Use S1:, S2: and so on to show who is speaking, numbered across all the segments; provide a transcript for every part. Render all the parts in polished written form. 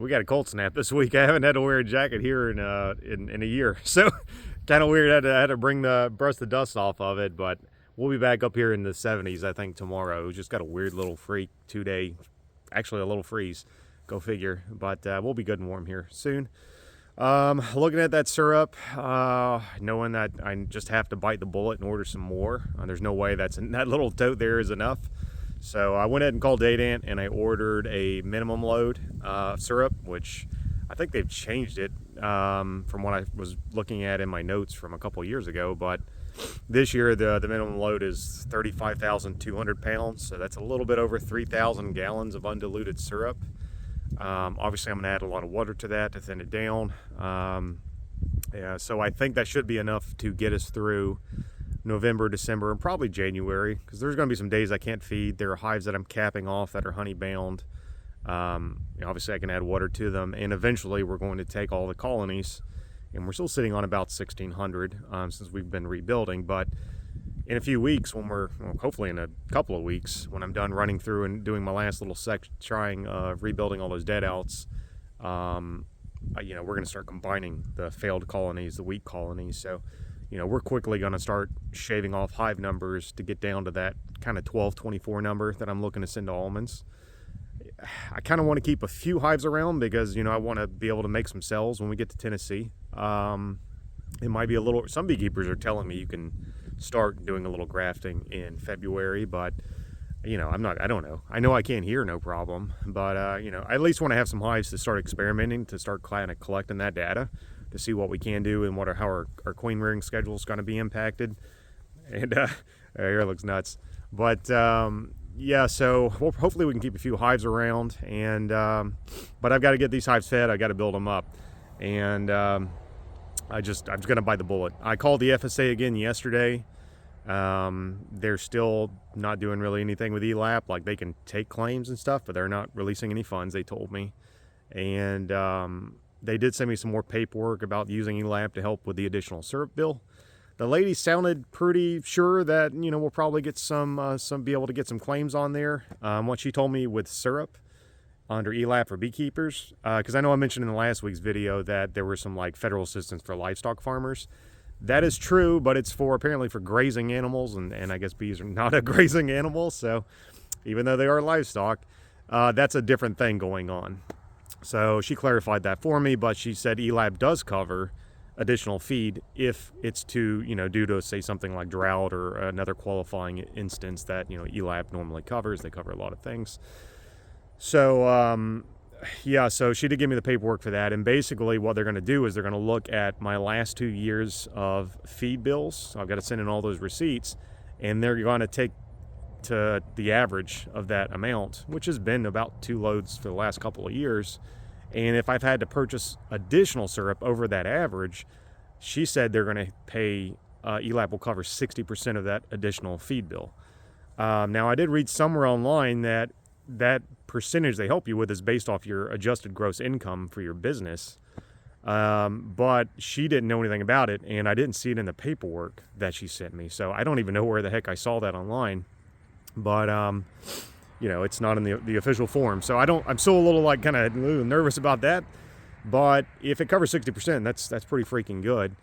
S1: We got a cold snap this week. I haven't had to wear a jacket here in a year, so kind of weird. I had to brush the dust off of it, but we'll be back up here in the 70s, I think, tomorrow. We just got a weird little freak 2-day, actually a little freeze. Go figure. But we'll be good and warm here soon. Looking at that syrup, knowing that I just have to bite the bullet and order some more. There's no way that little tote there is enough. So I went ahead and called Dadant and I ordered a minimum load syrup, which I think they've changed it from what I was looking at in my notes from a couple years ago. But this year the minimum load is 35,200 pounds, so that's a little bit over 3,000 gallons of undiluted syrup. Obviously I'm going to add a lot of water to that to thin it down. Yeah, so I think that should be enough to get us through November, December, and probably January, because there's going to be some days I can't feed. There are hives that I'm capping off that are honey bound. Obviously I can add water to them, and eventually we're going to take all the colonies, and we're still sitting on about 1,600 since we've been rebuilding. But in a few weeks, when hopefully in a couple of weeks, when I'm done running through and doing my last little trying rebuilding all those dead outs, we're going to start combining the failed colonies, the weak colonies. So we're quickly going to start shaving off hive numbers to get down to that kind of 12, 24 number that I'm looking to send to almonds. I kind of want to keep a few hives around because, I want to be able to make some cells when we get to Tennessee. It might be some beekeepers are telling me you can start doing a little grafting in February, but, I don't know. I know I can't hear no problem, but, I at least want to have some hives to start experimenting, to start kind of collecting that data, to see what we can do and how our queen rearing schedule is going to be impacted. And here it looks nuts. But yeah, so hopefully we can keep a few hives around. And but I've got to get these hives fed. I got to build them up. And I'm just going to bite the bullet. I called the FSA again yesterday. They're still not doing really anything with ELAP. Like, they can take claims and stuff, but they're not releasing any funds, they told me. And they did send me some more paperwork about using ELAP to help with the additional syrup bill. The lady sounded pretty sure that, we'll probably get be able to get some claims on there. What she told me with syrup under ELAP for beekeepers, because I know I mentioned in the last week's video that there were some federal assistance for livestock farmers. That is true, but it's apparently for grazing animals, and I guess bees are not a grazing animal, so even though they are livestock, that's a different thing going on. So she clarified that for me, but she said ELAP does cover additional feed if it's due to, say, something like drought or another qualifying instance that, ELAP normally covers. They cover a lot of things. So, yeah, so she did give me the paperwork for that. And basically what they're going to do is they're going to look at my last 2 years of feed bills. So I've got to send in all those receipts, and they're going to take to the average of that amount, which has been about 2 loads for the last couple of years. And if I've had to purchase additional syrup over that average, she said they're going to pay, ELAP will cover 60% of that additional feed bill. Now, I did read somewhere online that percentage they help you with is based off your adjusted gross income for your business. But she didn't know anything about it, and I didn't see it in the paperwork that she sent me. So I don't even know where the heck I saw that online. But, it's not in the official form. So I'm still a little kind of nervous about that. But if it covers 60%, that's pretty freaking good.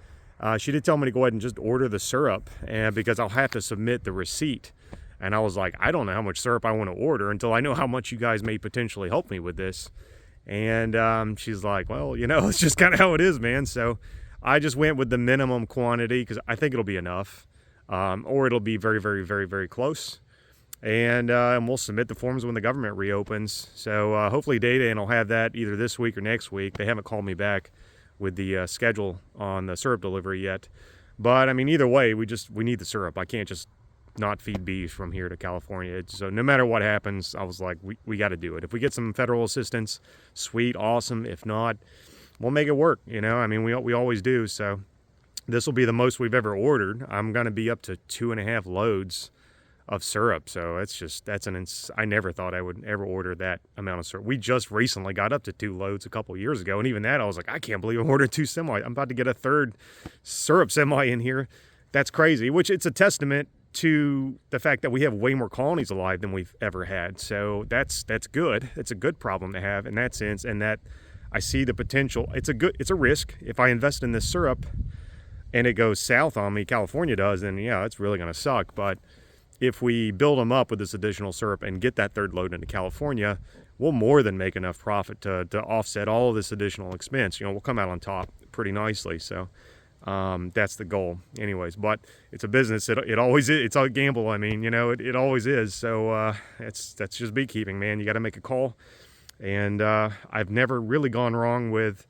S1: She did tell me to go ahead and just order the syrup, because I'll have to submit the receipt. And I was like, I don't know how much syrup I want to order until I know how much you guys may potentially help me with this. And she's like, well, it's just kind of how it is, man. So I just went with the minimum quantity because I think it'll be enough, or it'll be very, very, very, very close. And we'll submit the forms when the government reopens. So hopefully Dadant will have that either this week or next week. They haven't called me back with the schedule on the syrup delivery yet. But, I mean, either way, we need the syrup. I can't just not feed bees from here to California. So no matter what happens, I was like, we got to do it. If we get some federal assistance, sweet, awesome. If not, we'll make it work. I mean, we always do. So this will be the most we've ever ordered. I'm going to be up to 2.5 loads of syrup. So I never thought I would ever order that amount of syrup. We just recently got up to 2 loads a couple years ago. And even that, I was like, I can't believe I'm ordering 2 semi. I'm about to get a 3rd syrup semi in here. That's crazy, which it's a testament to the fact that we have way more colonies alive than we've ever had. So that's good. It's a good problem to have in that sense. And that I see the potential. It's a risk. If I invest in this syrup and it goes south on me, California does, then yeah, it's really going to suck. But if we build them up with this additional syrup and get that third load into California, we'll more than make enough profit to offset all of this additional expense. We'll come out on top pretty nicely. So that's the goal anyways. But it's a business. It always is. It's a gamble. I mean, it always is. So that's just beekeeping, man. You got to make a call. And I've never really gone wrong with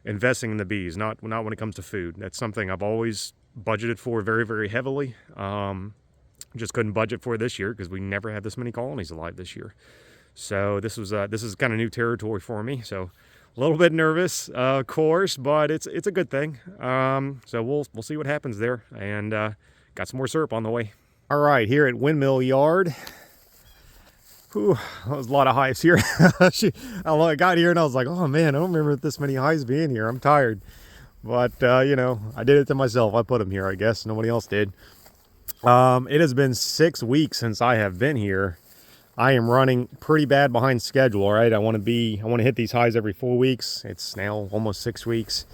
S1: investing in the bees, not when it comes to food. That's something I've always budgeted for very, very heavily. Just couldn't budget for it this year because we never had this many colonies alive this year. So this is kind of new territory for me. So a little bit nervous, of course, but it's a good thing. So we'll see what happens there, and got some more syrup on the way. All right, here at Windmill Yard. Whew, that was a lot of hives here. I got here and I was like, oh man, I don't remember this many hives being here. I'm tired. But, I did it to myself. I put them here, I guess. Nobody else did. It has been 6 weeks since I have been here. I am running pretty bad behind schedule, right? I want to hit these hives every 4 weeks. It's now almost 6 weeks.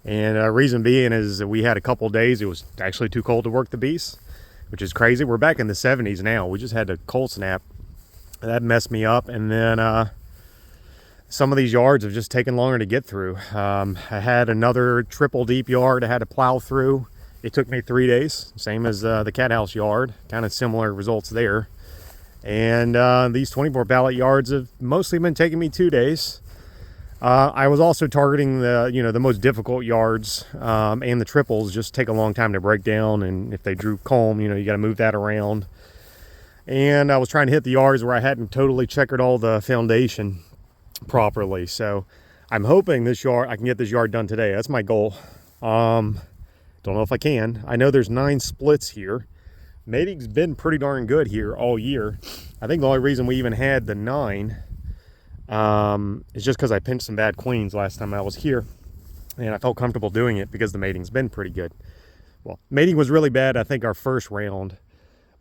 S1: And reason being is that we had a couple days. It was actually too cold to work the bees, which is crazy. We're back in the 70s now. We just had a cold snap. That messed me up, and then some of these yards have just taken longer to get through. I had another triple deep yard I had to plow through. It took me 3 days, same as the cat house yard, kind of similar results there. And these 24 pallet yards have mostly been taking me 2 days. I was also targeting the most difficult yards, and the triples just take a long time to break down, and if they drew comb, you got to move that around. And I was trying to hit the yards where I hadn't totally checkered all the foundation properly. So I'm hoping I can get this yard done today. That's my goal. Don't know if I can. I know there's 9 splits here. Mating's been pretty darn good here all year. I think the only reason we even had the 9 is just because I pinched some bad queens last time I was here. And I felt comfortable doing it because the mating's been pretty good. Well, mating was really bad, I think, our first round.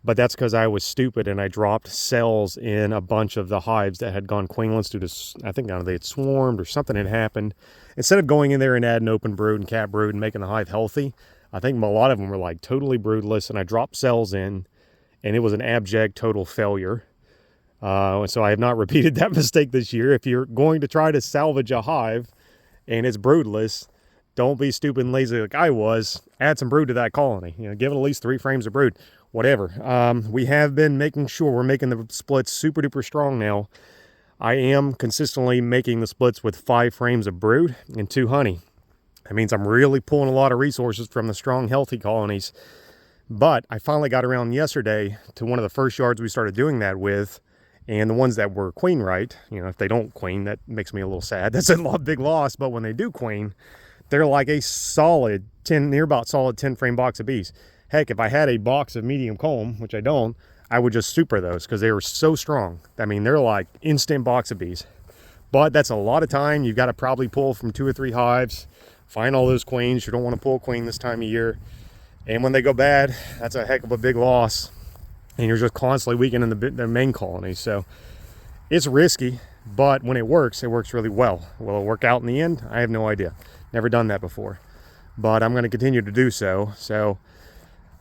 S1: But that's because I was stupid and I dropped cells in a bunch of the hives that had gone queenless due to, I think, they had swarmed or something had happened. Instead of going in there and adding open brood and cat brood and making the hive healthy, I think a lot of them were like totally broodless, and I dropped cells in, and it was an abject total failure. So I have not repeated that mistake this year. If you're going to try to salvage a hive and it's broodless, don't be stupid and lazy like I was. Add some brood to that colony. Give it at least 3 frames of brood. Whatever. We have been making sure we're making the splits super duper strong now. I am consistently making the splits with 5 frames of brood and 2 honey. That means I'm really pulling a lot of resources from the strong, healthy colonies. But I finally got around yesterday to one of the first yards we started doing that with, and the ones that were queen right. If they don't queen, that makes me a little sad. That's a big loss. But when they do queen, they're like a solid 10, near about solid 10 frame box of bees. Heck, if I had a box of medium comb, which I don't, I would just super those because they were so strong. I mean, they're like instant box of bees. But that's a lot of time. You've got to probably pull from 2 or 3 hives, find all those queens. You don't want to pull a queen this time of year. And when they go bad, that's a heck of a big loss. And you're just constantly weakening the main colony. So it's risky, but when it works really well. Will it work out in the end? I have no idea. Never done that before. But I'm going to continue to do so. So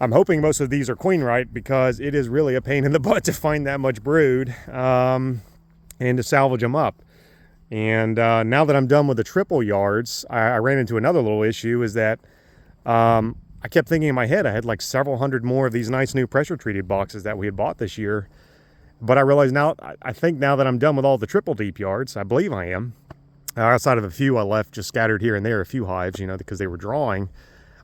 S1: I'm hoping most of these are queen right because it is really a pain in the butt to find that much brood and to salvage them up. And now that I'm done with the triple yards, I ran into another little issue is that I kept thinking in my head I had like several hundred more of these nice new pressure treated boxes that we had bought this year. But I realize now, I think now that I'm done with all the triple deep yards, I believe I am, outside of a few I left just scattered here and there, a few hives, because they were drawing,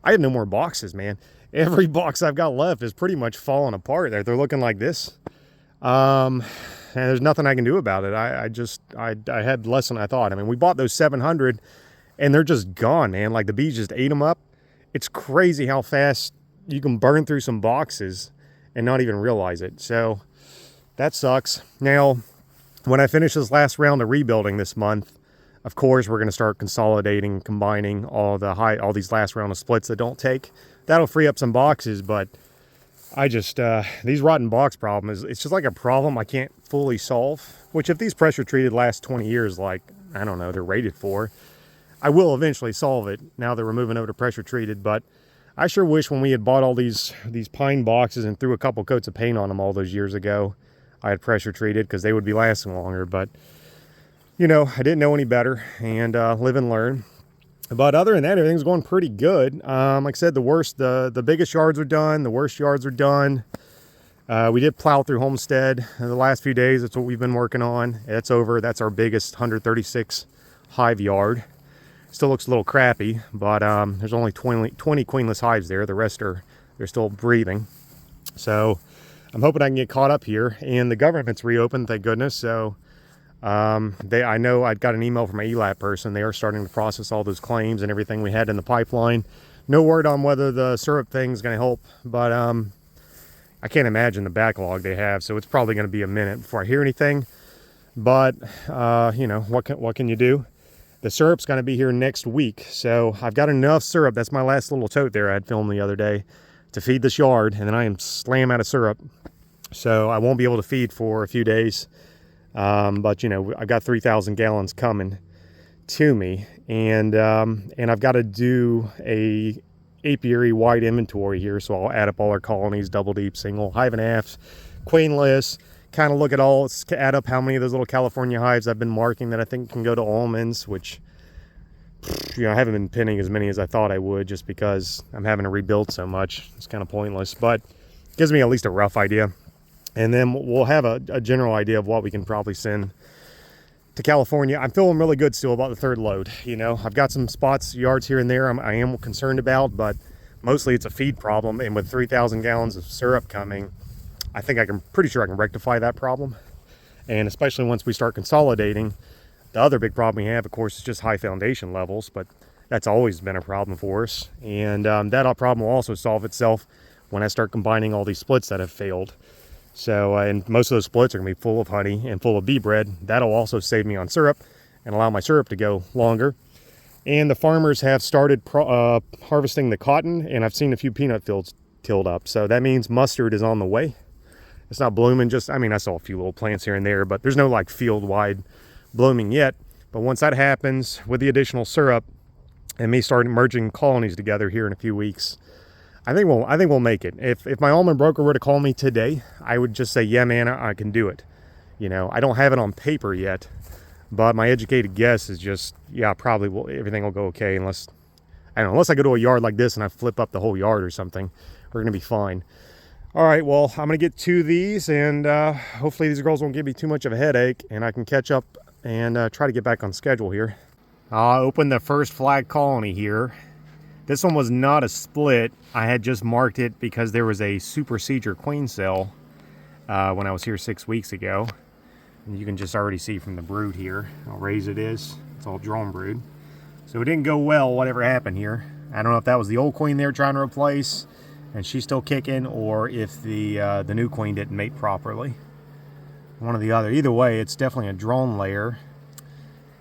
S1: I have no more boxes, man. Every box I've got left is pretty much falling apart. They're looking like this. And there's nothing I can do about it. I had less than I thought. I mean, we bought those 700 and they're just gone, man. Like the bees just ate them up. It's crazy how fast you can burn through some boxes and not even realize it. So that sucks. Now, when I finish this last round of rebuilding this month, of course, we're going to start consolidating, combining all these last round of splits that don't take. That'll free up some boxes, but I just, these rotten box problem it's just like a problem I can't fully solve, which if these pressure treated last 20 years, like, I don't know, they're rated for. I will eventually solve it now that we're moving over to pressure treated, but I sure wish when we had bought all these pine boxes and threw a couple coats of paint on them all those years ago, I had pressure treated, because they would be lasting longer. But you know, I didn't know any better, and live and learn. But other than that, everything's going pretty good. Like I said, the biggest yards are done, the worst yards are done. We did plow through Homestead the last few days. That's what we've been working on. That's over. That's our biggest 136 hive yard. Still looks a little crappy, but there's only 20 queenless hives there. The rest they're still breathing. So I'm hoping I can get caught up here. And the government's reopened, thank goodness. So I know I got an email from my ELAP person. They are starting to process all those claims and everything we had in the pipeline. No word on whether the syrup thing's going to help, but I can't imagine the backlog they have. So it's probably going to be a minute before I hear anything. But you know, what can you do? The syrup's going to be here next week, so I've got enough syrup. That's my last little tote there I had filmed the other day to feed this yard, and then I am slam out of syrup. So I won't be able to feed for a few days. But you know, I've got 3,000 gallons coming to me, and I've got to do a apiary wide inventory here. So I'll add up all our colonies, double deep, single, hive and halves, queenless, kind of look at all, add up how many of those little California hives I've been marking that I think can go to almonds, which, you know, I haven't been pinning as many as I thought I would, just because I'm having to rebuild so much. It's kind of pointless, but it gives me at least a rough idea. And then we'll have a general idea of what we can probably send to California. I'm feeling really good still about the third load. You know, I've got some spots, yards here and there I am concerned about, but mostly it's a feed problem. And with 3,000 gallons of syrup coming, I think pretty sure I can rectify that problem. And especially once we start consolidating, the other big problem we have, of course, is just high foundation levels, but that's always been a problem for us. And that problem will also solve itself when I start combining all these splits that have failed. So, and most of those splits are going to be full of honey and full of bee bread. That'll also save me on syrup and allow my syrup to go longer. And the farmers have started harvesting the cotton, and I've seen a few peanut fields tilled up. So that means mustard is on the way. It's not blooming, I mean, I saw a few little plants here and there, but there's no like field-wide blooming yet. But once that happens, with the additional syrup and me starting merging colonies together here in a few weeks, I think we'll make it. If my almond broker were to call me today, I would just say, yeah, man, I can do it. You know, I don't have it on paper yet, but my educated guess is just, yeah, probably everything will go okay, unless I go to a yard like this and I flip up the whole yard or something. We're gonna be fine. All right, well, I'm gonna get to these, and hopefully these girls won't give me too much of a headache, and I can catch up and try to get back on schedule here. I'll open the first flag colony here. This one was not a split. I had just marked it because there was a super seeger queen cell when I was here 6 weeks ago. And you can just already see from the brood here how raised it is. It's all drone brood. So it didn't go well, whatever happened here. I don't know if that was the old queen they were trying to replace and she's still kicking, or if the new queen didn't mate properly. One or the other. Either way, it's definitely a drone layer.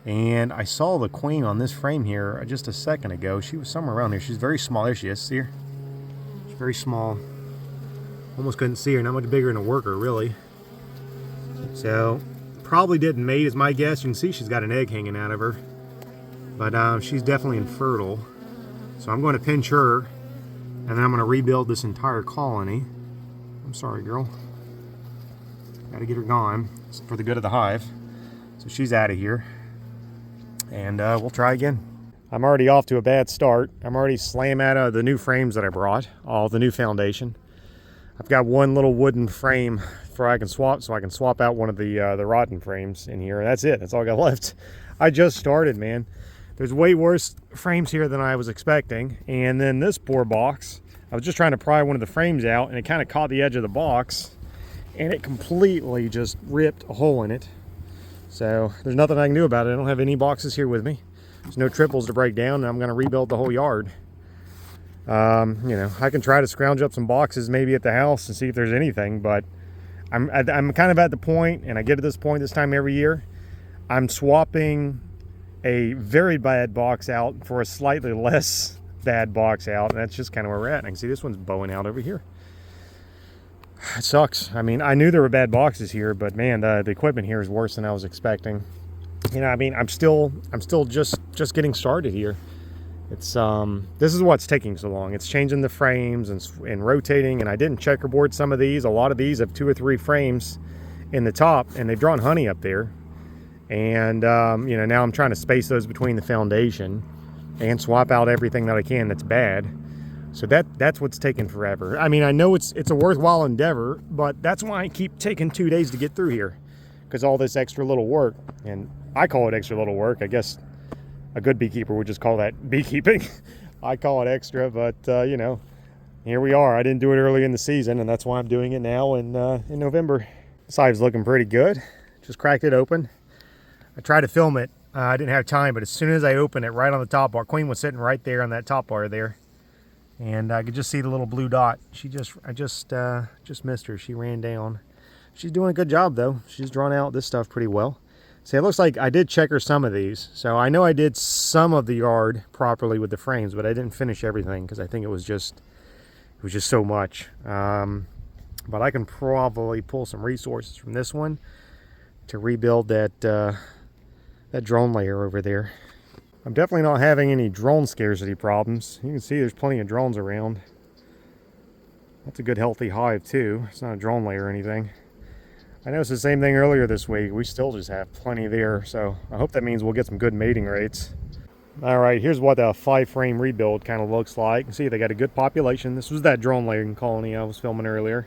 S1: And I saw the queen on this frame here just a second ago. She was somewhere around here. She's very small. There she is. See her? She's very small. Almost couldn't see her. Not much bigger than a worker, really. So, probably didn't mate is my guess. You can see she's got an egg hanging out of her. But she's definitely infertile. So I'm going to pinch her. And then I'm going to rebuild this entire colony. I'm sorry, girl. Got to get her gone. It's for the good of the hive. So she's out of here. And we'll try again. I'm already off to a bad start. I'm already slam out of the new frames that I brought, all the new foundation. I've got one little wooden frame so I can swap out one of the rotten frames in here. That's it. That's all I got left. I just started, man. There's way worse frames here than I was expecting. And then this poor box, I was just trying to pry one of the frames out, and it kind of caught the edge of the box, and it completely just ripped a hole in it. So there's nothing I can do about it. I don't have any boxes here with me. There's no triples to break down, and I'm going to rebuild the whole yard. You know, I can try to scrounge up some boxes maybe at the house and see if there's anything, but I'm kind of at the point, and I get to this point this time every year, I'm swapping a very bad box out for a slightly less bad box out, and that's just kind of where we're at. And I can see this one's bowing out over here. It sucks. I mean, I knew there were bad boxes here, but man, the equipment here is worse than I was expecting. you know, I mean, I'm still just getting started here. It's this is what's taking so long. It's changing the frames and rotating, and I didn't checkerboard some of these. A lot of these have 2 or 3 frames in the top, and they've drawn honey up there. And you know, now I'm trying to space those between the foundation and swap out everything that I can that's bad. So that's what's taking forever. I mean, I know it's a worthwhile endeavor, but that's why I keep taking 2 days to get through here, because all this extra little work. And I call it extra little work. I guess a good beekeeper would just call that beekeeping. I call it extra, but you know, here we are. I didn't do it early in the season, and that's why I'm doing it now in November. This hive's looking pretty good. Just cracked it open. I tried to film it. I didn't have time, but as soon as I opened it, right on the top bar, Queen was sitting right there on that top bar there, and I could just see the little blue dot. I just missed her. She ran down. She's doing a good job though. She's drawn out this stuff pretty well. See, it looks like I did checker some of these, so I know I did some of the yard properly with the frames, but I didn't finish everything because I think it was just so much. But I can probably pull some resources from this one to rebuild that that drone layer over there. I'm definitely not having any drone scarcity problems. You can see there's plenty of drones around. That's a good healthy hive too. It's not a drone layer or anything. I noticed the same thing earlier this week. We still just have plenty there, so I hope that means we'll get some good mating rates. All right, here's what a 5-frame rebuild kind of looks like. See, they got a good population. This was that drone laying colony I was filming earlier.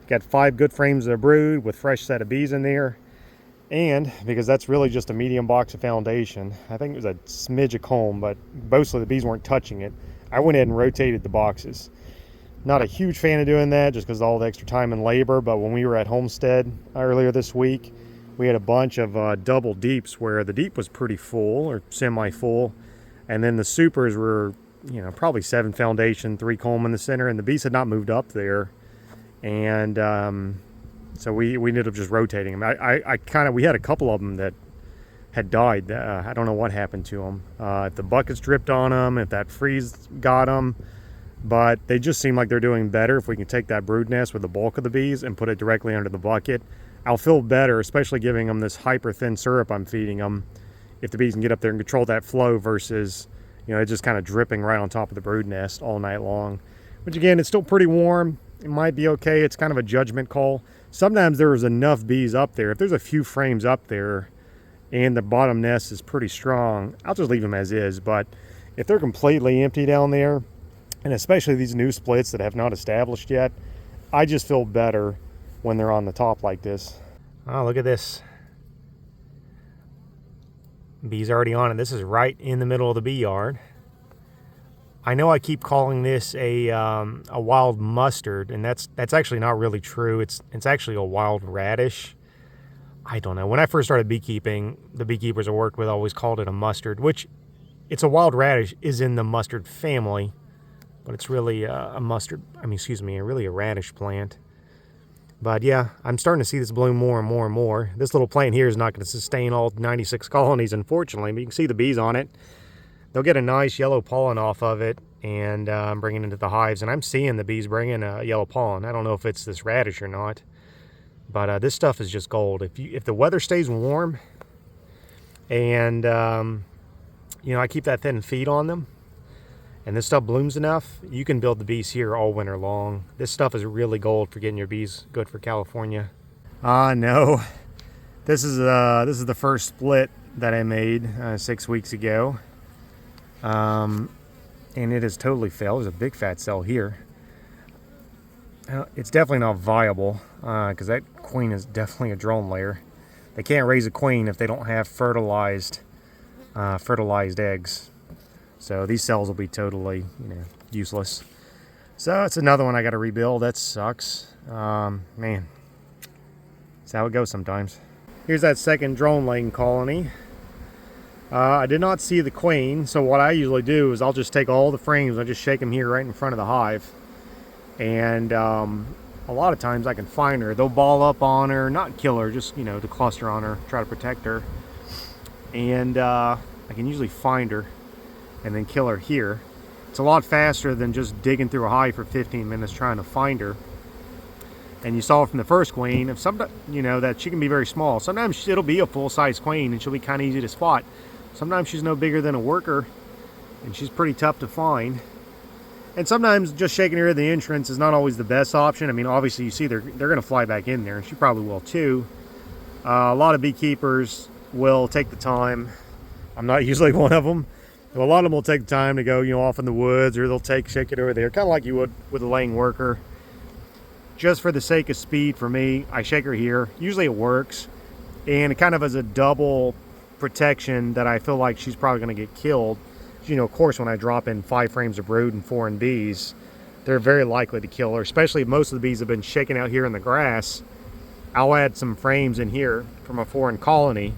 S1: Got 5 good frames of brood with fresh set of bees in there. And because that's really just a medium box of foundation, I think it was a smidge of comb, but mostly the bees weren't touching it. I went ahead and rotated the boxes. Not a huge fan of doing that just because of all the extra time and labor, but when we were at Homestead earlier this week, we had a bunch of double deeps where the deep was pretty full or semi-full, and then the supers were, you know, probably 7 foundation, 3 comb in the center, and the bees had not moved up there. And so we ended up just rotating them. We had a couple of them that had died. I don't know what happened to them. If the buckets dripped on them, if that freeze got them, but they just seem like they're doing better. If we can take that brood nest with the bulk of the bees and put it directly under the bucket, I'll feel better, especially giving them this hyper thin syrup I'm feeding them, if the bees can get up there and control that flow versus, you know, it just kind of dripping right on top of the brood nest all night long. Which again, it's still pretty warm. It might be okay. It's kind of a judgment call. Sometimes there's enough bees up there. If there's a few frames up there and the bottom nest is pretty strong, I'll just leave them as is. But if they're completely empty down there, and especially these new splits that have not established yet, I just feel better when they're on the top like this. Oh, look at this. Bees already on it. This is right in the middle of the bee yard. I know I keep calling this a wild mustard, and that's actually not really true. It's actually a wild radish. I don't know. When I first started beekeeping, the beekeepers I worked with always called it a mustard, which it's a wild radish, is in the mustard family, but it's really really a radish plant. But yeah, I'm starting to see this bloom more and more and more. This little plant here is not going to sustain all 96 colonies, unfortunately, but you can see the bees on it. They'll get a nice yellow pollen off of it and bring it into the hives. And I'm seeing the bees bring in yellow pollen. I don't know if it's this radish or not, but this stuff is just gold. If the weather stays warm and you know, I keep that thin feed on them, and this stuff blooms enough, you can build the bees here all winter long. This stuff is really gold for getting your bees good for California. No, this is the first split that I made 6 weeks ago. And it has totally failed. There's a big fat cell here. It's definitely not viable because that queen is definitely a drone layer. They can't raise a queen if they don't have fertilized eggs. So these cells will be totally, you know, useless. So it's another one I got to rebuild. That sucks. Man, that's how it goes sometimes. Here's that second drone laying colony. I did not see the queen, so what I usually do is I'll just take all the frames and I just shake them here right in front of the hive. And a lot of times I can find her. They'll ball up on her, not kill her, just, you know, to cluster on her, try to protect her. And I can usually find her and then kill her here. It's a lot faster than just digging through a hive for 15 minutes trying to find her. And you saw from the first queen, if some, you know, that she can be very small. Sometimes it'll be a full-size queen and she'll be kind of easy to spot. Sometimes she's no bigger than a worker and she's pretty tough to find. And sometimes just shaking her at the entrance is not always the best option. I mean, obviously you see they're going to fly back in there, and she probably will too. A lot of beekeepers will take the time. I'm not usually one of them. A lot of them will take the time to go, you know, off in the woods, or they'll shake it over there, kind of like you would with a laying worker. Just for the sake of speed, for me, I shake her here. Usually it works, and it kind of as a double protection that I feel like she's probably going to get killed. You know, of course, when I drop in 5 frames of brood and foreign bees, they're very likely to kill her, especially if most of the bees have been shaken out here in the grass. I'll add some frames in here from a foreign colony.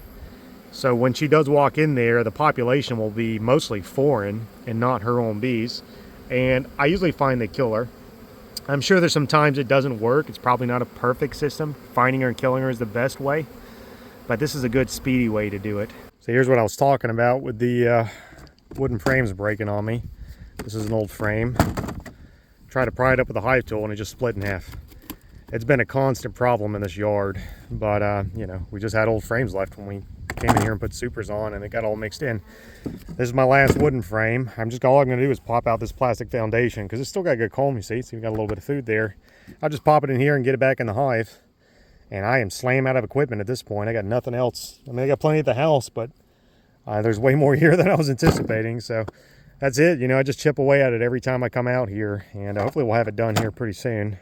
S1: So when she does walk in there, the population will be mostly foreign and not her own bees. And I usually find they kill her. I'm sure there's some times it doesn't work. It's probably not a perfect system. Finding her and killing her is the best way. But this is a good speedy way to do it. So here's what I was talking about with the wooden frames breaking on me. This is an old frame. Tried to pry it up with a hive tool and it just split in half. It's been a constant problem in this yard, but you know, we just had old frames left when we came in here and put supers on, and it got all mixed in. This is my last wooden frame. All I'm gonna do is pop out this plastic foundation because it's still got a good comb, you see, so we got a little bit of food there. I'll just pop it in here and get it back in the hive. And I am slam out of equipment at this point. I got nothing else. I mean, I got plenty at the house, but there's way more here than I was anticipating. So that's it. You know, I just chip away at it every time I come out here, and hopefully we'll have it done here pretty soon.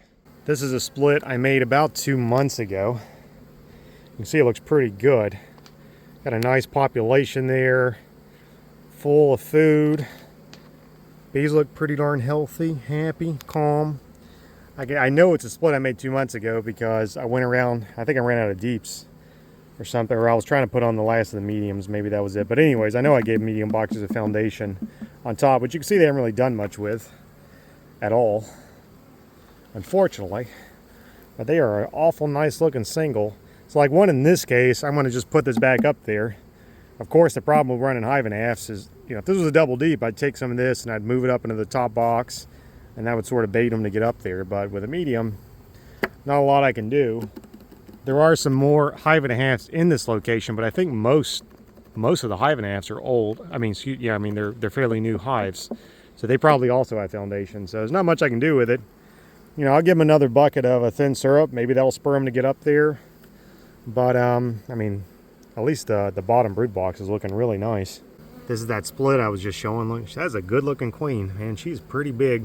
S1: This is a split I made about 2 months ago. You can see it looks pretty good. Got a nice population there, full of food. Bees look pretty darn healthy, happy, calm. I know it's a split I made 2 months ago because I went around, I think I ran out of deeps or something, or I was trying to put on the last of the mediums. Maybe that was it. But anyways, I know I gave medium boxes of foundation on top, which you can see they haven't really done much with at all, unfortunately. But they are an awful nice looking single. So like one in this case, I'm going to just put this back up there. Of course, the problem with running hive and halves is, you know, if this was a double deep, I'd take some of this and I'd move it up into the top box, and that would sort of bait them to get up there. But with a medium, not a lot I can do. There are some more hive and a halves in this location, but I think most of the hive and a halves are old. I mean, yeah, I mean they're fairly new hives, so they probably also have foundation. So there's not much I can do with it. You know, I'll give them another bucket of a thin syrup. Maybe that'll spur them to get up there. But I mean, at least the bottom brood box is looking really nice. This is that split I was just showing. Look, that's a good-looking queen, man. She's pretty big.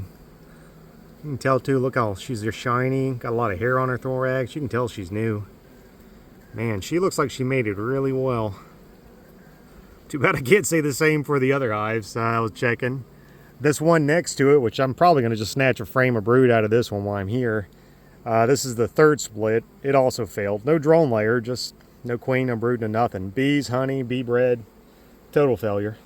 S1: You can tell too. Look how she's just shiny. Got a lot of hair on her thorax. You can tell she's new. Man, she looks like she made it really well. Too bad I can't say the same for the other hives I was checking. This one next to it, which I'm probably going to just snatch a frame of brood out of this one while I'm here. This is the third split. It also failed. No drone layer, just no queen, no brood, no nothing. Bees, honey, bee bread, total failure.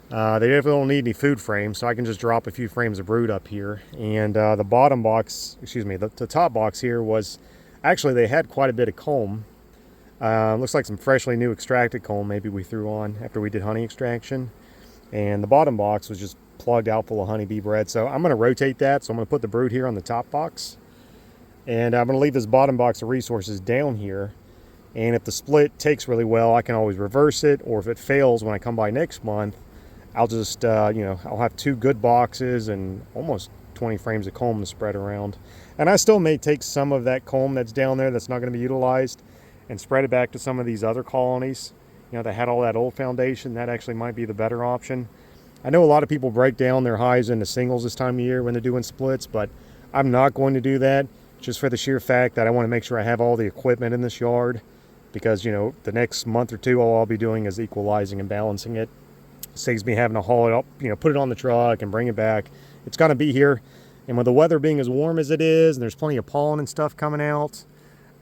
S1: They definitely don't need any food frames, so I can just drop a few frames of brood up here. And the bottom box, excuse me, the top box here was, actually they had quite a bit of comb. Looks like some freshly new extracted comb maybe we threw on after we did honey extraction. And the bottom box was just plugged out full of honey bee bread. So I'm going to rotate that. So I'm going to put the brood here on the top box. And I'm going to leave this bottom box of resources down here. And if the split takes really well, I can always reverse it. Or if it fails when I come by next month, I'll just, you know, I'll have 2 good boxes and almost 20 frames of comb to spread around. And I still may take some of that comb that's down there that's not going to be utilized and spread it back to some of these other colonies, you know, that had all that old foundation. That actually might be the better option. I know a lot of people break down their hives into singles this time of year when they're doing splits, but I'm not going to do that just for the sheer fact that I want to make sure I have all the equipment in this yard, because, you know, the next month or two all I'll be doing is equalizing and balancing it. Saves me having to haul it up, you know, put it on the truck and bring it back. It's going to be here, and with the weather being as warm as it is and there's plenty of pollen and stuff coming out,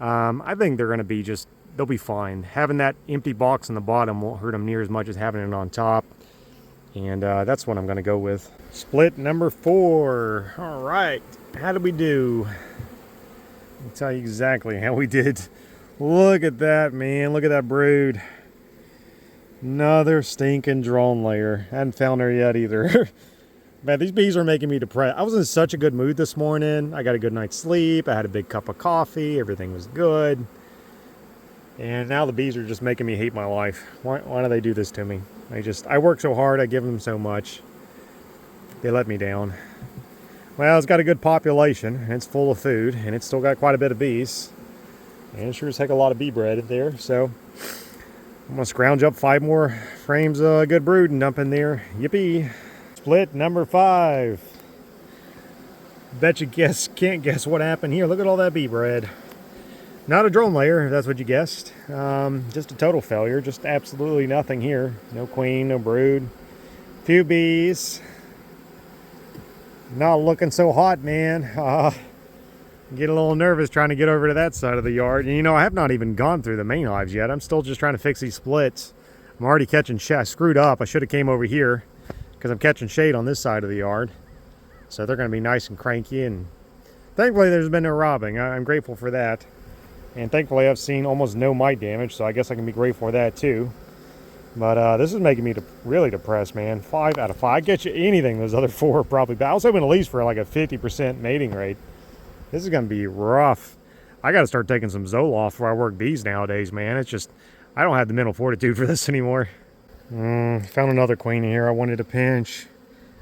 S1: I think they're going to be they'll be fine. Having that empty box on the bottom won't hurt them near as much as having it on top. And that's what I'm going to go with. Split number 4. All right. How did we do? I'll tell you exactly how we did. Look at that, man. Look at that brood. Another stinking drone layer. I hadn't found her yet either. Man, these bees are making me depressed. I was in such a good mood this morning. I got a good night's sleep. I had a big cup of coffee. Everything was good. And now the bees are just making me hate my life. Why do they do this to me? I work so hard. I give them so much. They let me down. Well, it's got a good population. And it's full of food. And it's still got quite a bit of bees. And it sure as heck a lot of bee bread there. So I'm going to scrounge up 5 more frames of good brood and dump in there. Yippee. Split number 5. Bet you can't guess what happened here. Look at all that bee bread. Not a drone layer, if that's what you guessed. Just a total failure. Just absolutely nothing here. No queen, no brood. Few bees. Not looking so hot, man. Get a little nervous trying to get over to that side of the yard. And you know, I have not even gone through the main hives yet. I'm still just trying to fix these splits. I'm already catching shade. I screwed up. I should have came over here because I'm catching shade on this side of the yard. So they're going to be nice and cranky. And thankfully, there's been no robbing. I'm grateful for that. And thankfully, I've seen almost no mite damage. So I guess I can be grateful for that too. But this is making me really depressed, man. 5 out of 5. I get you anything. Those other 4 are probably bad. I was hoping at least for like a 50% mating rate. This is going to be rough. I got to start taking some Zoloft before I work bees nowadays, man. It's just, I don't have the mental fortitude for this anymore. Found another queen in here I wanted to pinch.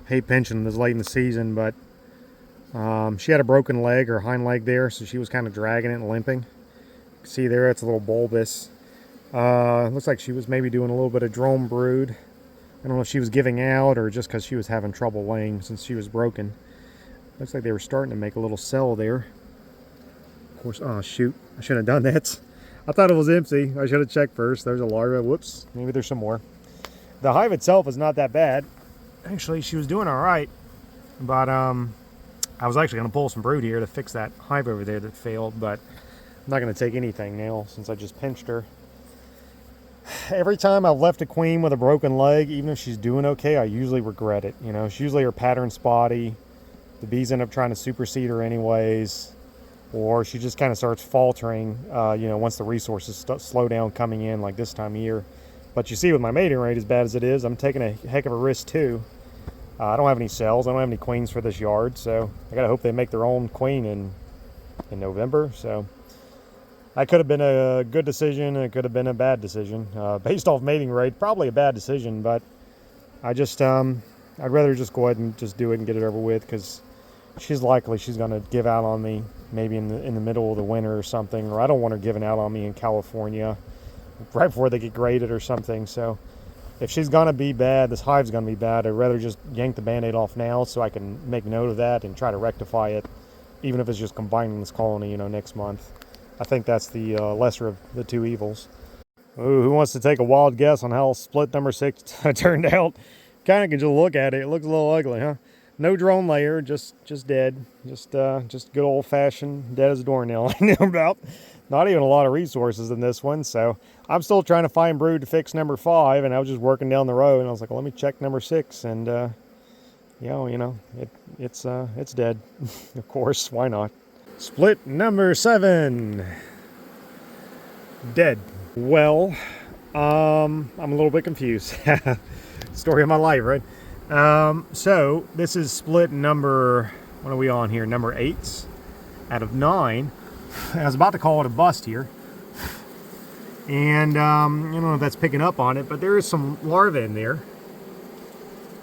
S1: Hate pinching this late in the season, but she had a broken leg, or hind leg there, so she was kind of dragging it and limping. See there, it's a little bulbous. Looks like she was maybe doing a little bit of drone brood. I don't know if she was giving out or just because she was having trouble laying since she was broken. Looks like they were starting to make a little cell there. Of course, oh shoot, I shouldn't have done that. I thought it was empty. I should have checked first. There's a larva. Whoops, maybe there's some more. The hive itself is not that bad. Actually, she was doing all right. But I was actually going to pull some brood here to fix that hive over there that failed. But I'm not going to take anything now since I just pinched her. Every time I've left a queen with a broken leg, even if she's doing okay, I usually regret it. You know, it's usually her pattern spotty. The bees end up trying to supersede her anyways, or she just kind of starts faltering, you know, once the resources slow down coming in like this time of year. But you see with my mating rate, as bad as it is, I'm taking a heck of a risk too. I don't have any cells. I don't have any queens for this yard, so I gotta hope they make their own queen in November. So that could have been a good decision. It could have been a bad decision. Based off mating rate, probably a bad decision, but I just, I'd rather just go ahead and just do it and get it over with, because she's going to give out on me maybe in the middle of the winter or something, or I don't want her giving out on me in California right before they get graded or something. So if she's going to be bad, this hive's going to be bad, I'd rather just yank the band-aid off now so I can make note of that and try to rectify it, even if it's just combining this colony, you know, next month. I think that's the lesser of the two evils. Ooh, who wants to take a wild guess on how split number 6 turned out? Kind of can just look at it. It looks a little ugly, huh? No drone layer, just dead. Just good old-fashioned dead as a doornail. I knew about. Not even a lot of resources in this one, so I'm still trying to find brood to fix number 5, and I was just working down the road, and I was like, well, let me check number 6, and it's dead. Of course, why not? Split number 7. Dead. Well, I'm a little bit confused. Story of my life, right? So this is split number, what are we on here? Number 8 out of 9. I was about to call it a bust here. And I don't know if that's picking up on it, but there is some larvae in there.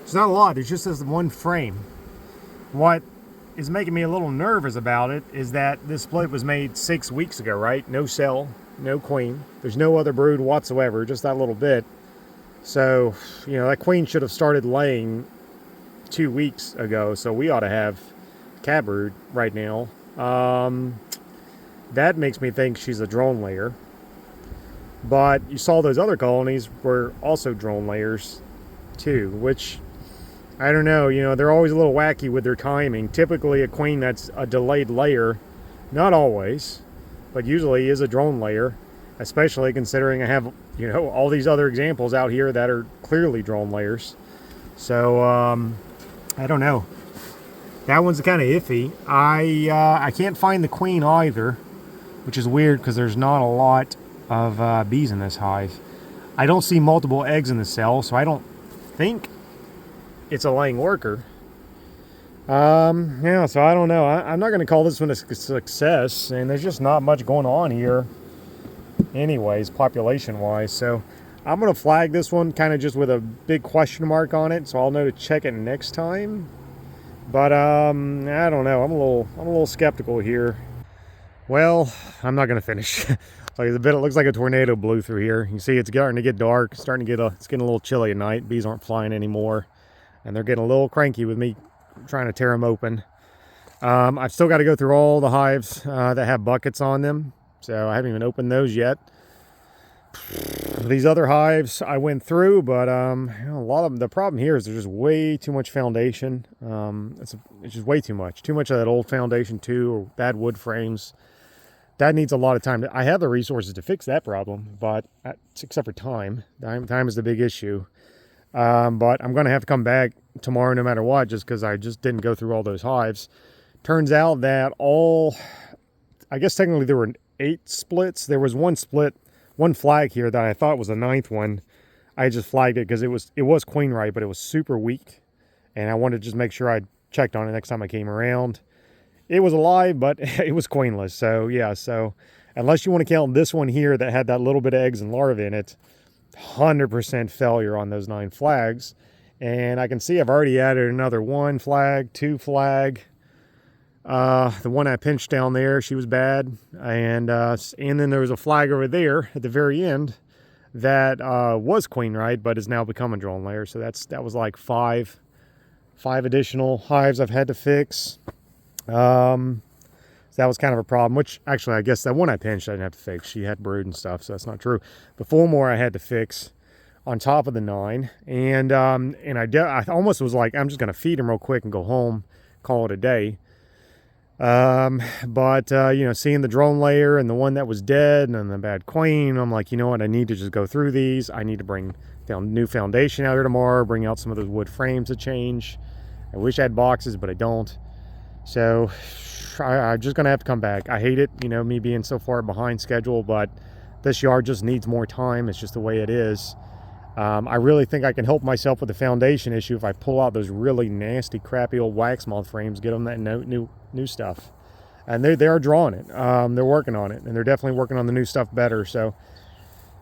S1: It's not a lot, there's just this one frame. What is making me a little nervous about it is that this split was made 6 weeks ago, right? No cell, no queen. There's no other brood whatsoever, just that little bit. So, you know, that queen should have started laying 2 weeks ago, so we ought to have cat brood right now. That makes me think she's a drone layer. But you saw those other colonies were also drone layers too, which, I don't know, you know, they're always a little wacky with their timing. Typically a queen that's a delayed layer, not always, but usually is a drone layer, especially considering I have, you know, all these other examples out here that are clearly drone layers. So, I don't know. That one's kind of iffy. I can't find the queen either, which is weird because there's not a lot of bees in this hive. I don't see multiple eggs in the cell, so I don't think it's a laying worker. Yeah, so I don't know. I'm not going to call this one a success, and there's just not much going on here anyways, population-wise. So I'm going to flag this one kind of just with a big question mark on it, so I'll know to check it next time. But I don't know. I'm a little skeptical here. Well, I'm not going to finish. Like it looks like a tornado blew through here. You see it's starting to get dark, it's getting a little chilly at night. Bees aren't flying anymore, and they're getting a little cranky with me trying to tear them open. I've still got to go through all the hives that have buckets on them, so I haven't even opened those yet. These other hives I went through, but you know, a lot of them, the problem here is there's just way too much foundation. It's just way too much of that old foundation too, or bad wood frames. That needs a lot of time. I have the resources to fix that problem, but except for time. Time is the big issue. But I'm going to have to come back tomorrow no matter what, just because I just didn't go through all those hives. Turns out that I guess technically there were 8 splits. There was one split, one flag here that I thought was the 9th one. I just flagged it because it was queen right, but it was super weak. And I wanted to just make sure I checked on it next time I came around. It was alive, but it was queenless. So yeah, so unless you want to count this one here that had that little bit of eggs and larvae in it, 100% failure on those 9 flags. And I can see I've already added another 1 flag, 2 flag. The one I pinched down there, she was bad. And then there was a flag over there at the very end that was queen right, but is now become a drone layer. So that was like 5 additional hives I've had to fix. So that was kind of a problem, which actually I guess that one I pinched I didn't have to fix. She had brood and stuff, so that's not true. But 4 more I had to fix on top of the 9. And I almost was like, I'm just going to feed them real quick and go home, call it a day. But you know, seeing the drone layer and the one that was dead and the bad queen, I'm like, you know what, I need to just go through these. I need to bring new foundation out here tomorrow, bring out some of those wood frames to change. I wish I had boxes, but I don't. So I'm just going to have to come back. I hate it, you know, me being so far behind schedule, but this yard just needs more time. It's just the way it is. I really think I can help myself with the foundation issue if I pull out those really nasty, crappy old wax moth frames, get them that new stuff. And they are drawing it. They're working on it, and they're definitely working on the new stuff better. So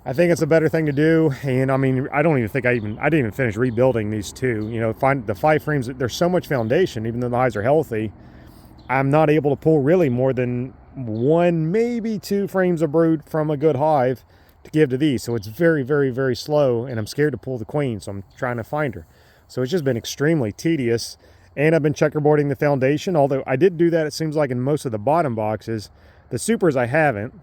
S1: I think it's a better thing to do. And I mean, I don't even think I didn't even finish rebuilding these 2. You know, find the 5 frames. There's so much foundation, even though the hives are healthy. I'm not able to pull really more than 1, maybe 2 frames of brood from a good hive to give to these. So it's very, very, very slow, and I'm scared to pull the queen, so I'm trying to find her. So it's just been extremely tedious, and I've been checkerboarding the foundation, although I did do that, it seems like, in most of the bottom boxes. The supers I haven't,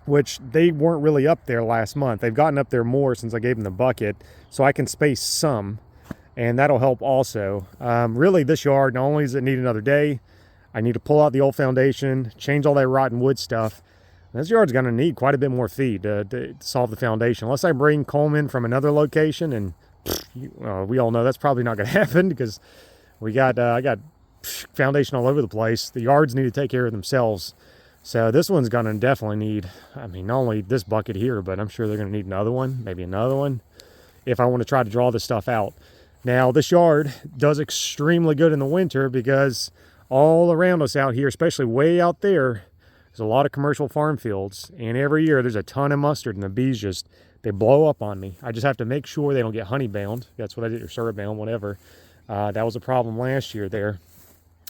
S1: which they weren't really up there last month. They've gotten up there more since I gave them the bucket, so I can space some, and that'll help also. Really, this yard, not only does it need another day, I need to pull out the old foundation, change all that rotten wood stuff. This yard's going to need quite a bit more feed to solve the foundation. Unless I bring Coleman from another location, and we all know that's probably not going to happen because I got foundation all over the place. The yards need to take care of themselves. So this one's going to definitely need, I mean, not only this bucket here, but I'm sure they're going to need another one, maybe another one, if I want to try to draw this stuff out. Now, this yard does extremely good in the winter because all around us out here, especially way out there, there's a lot of commercial farm fields, and every year there's a ton of mustard, and the bees they blow up on me. I just have to make sure they don't get honey bound. That's what I did, or syrup bound, whatever. That was a problem last year there.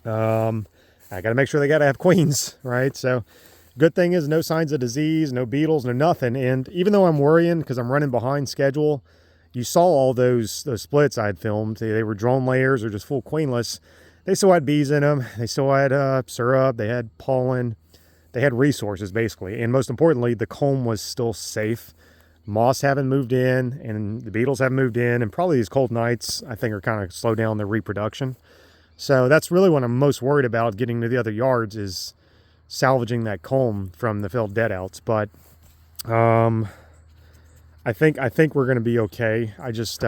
S1: I got to make sure they got to have queens, right? So good thing is no signs of disease, no beetles, no nothing. And even though I'm worrying because I'm running behind schedule, you saw all those splits I'd filmed. They were drone layers or just full queenless. They still had bees in them. They still had syrup. They had pollen. They had resources, basically. And most importantly, the comb was still safe. Moths haven't moved in, and the beetles haven't moved in. And probably these cold nights, I think, are kind of slow down their reproduction. So that's really what I'm most worried about getting to the other yards is salvaging that comb from the failed dead outs. But I think we're going to be okay. I just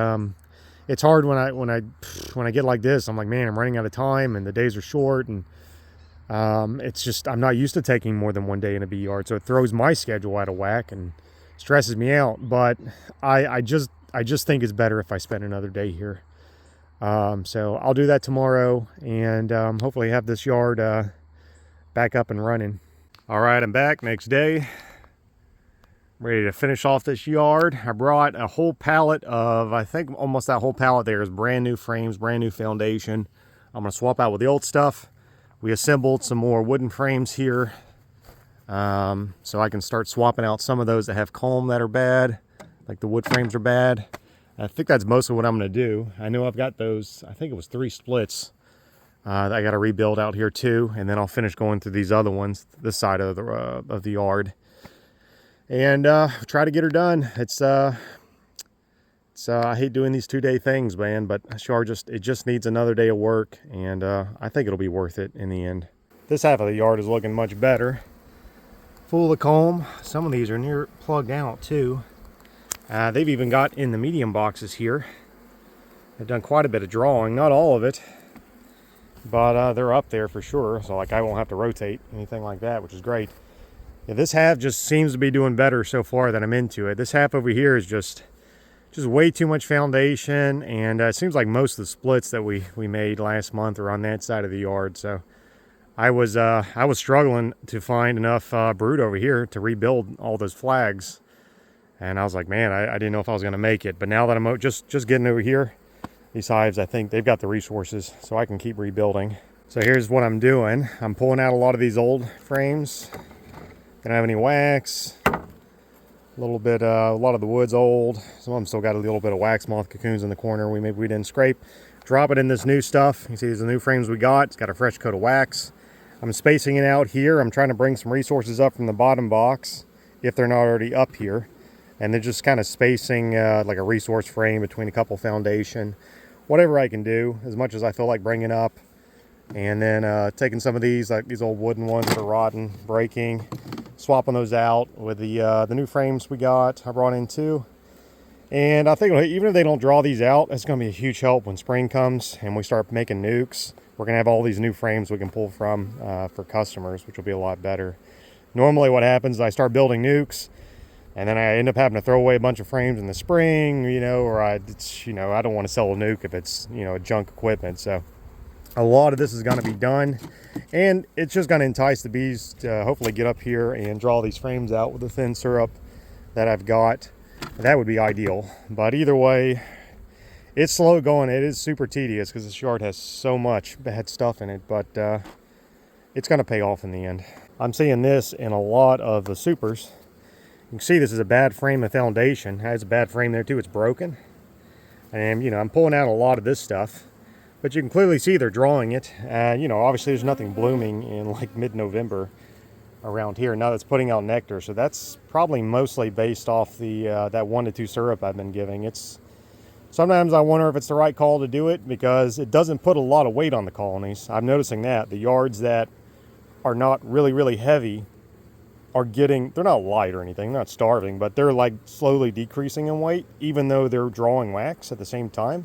S1: it's hard when I get like this. I'm like, man, I'm running out of time, and the days are short, and it's just I'm not used to taking more than 1 day in a bee yard, so it throws my schedule out of whack and stresses me out. But I just think it's better if I spend another day here. So I'll do that tomorrow, and hopefully have this yard back up and running. All right, I'm back next day, ready to finish off this yard. I brought a whole pallet of, I think almost that whole pallet there is brand new frames, brand new foundation. I'm gonna swap out with the old stuff. We assembled some more wooden frames here, so I can start swapping out some of those that have comb that are bad, like the wood frames are bad. I think that's mostly what I'm going to do. I know I've got those, I think it was 3 splits that I got to rebuild out here too, and then I'll finish going through these other ones, this side of the yard, and try to get her done. I hate doing these 2-day things, man, but it just needs another day of work, and I think it'll be worth it in the end. This half of the yard is looking much better. Full of comb. Some of these are near plugged out too. They've even got in the medium boxes here. They've done quite a bit of drawing, not all of it, but they're up there for sure. So like I won't have to rotate anything like that, which is great. Yeah, this half just seems to be doing better so far that I'm into it. This half over here is just way too much foundation, and it seems like most of the splits that we made last month are on that side of the yard. So I was struggling to find enough brood over here to rebuild all those flags. And I was like, man, I didn't know if I was going to make it. But now that I'm just getting over here, these hives, I think they've got the resources, so I can keep rebuilding. So here's what I'm doing. I'm pulling out a lot of these old frames. Don't have any wax. A lot of the wood's old. Some of them still got a little bit of wax moth cocoons in the corner maybe we didn't scrape. Drop it in this new stuff. You see these are the new frames we got. It's got a fresh coat of wax. I'm spacing it out here. I'm trying to bring some resources up from the bottom box, if they're not already up here. And they're just kind of spacing like a resource frame between a couple foundation, whatever I can do, as much as I feel like bringing up. And then taking some of these, like these old wooden ones that are rotten, breaking, swapping those out with the new frames we got, I brought in too. And I think even if they don't draw these out, it's going to be a huge help when spring comes and we start making nukes. We're going to have all these new frames we can pull from for customers, which will be a lot better. Normally what happens is I start building nukes, and then I end up having to throw away a bunch of frames in the spring, or I don't want to sell a nuke if it's, junk equipment. So a lot of this is going to be done, and it's just going to entice the bees to hopefully get up here and draw these frames out with the thin syrup that I've got. That would be ideal. But either way, it's slow going. It is super tedious because this yard has so much bad stuff in it, but it's going to pay off in the end. I'm seeing this in a lot of the supers. You can see this is a bad frame of foundation. It has a bad frame there too. It's broken. And, I'm pulling out a lot of this stuff. But you can clearly see they're drawing it. Obviously there's nothing blooming in like mid-November around here. Now that's putting out nectar. So that's probably mostly based off the that 1 to 2 syrup I've been giving. Sometimes I wonder if it's the right call to do it because it doesn't put a lot of weight on the colonies. I'm noticing that. The yards that are not really, really heavy they're not light or anything, they're not starving, but they're like slowly decreasing in weight, even though they're drawing wax at the same time.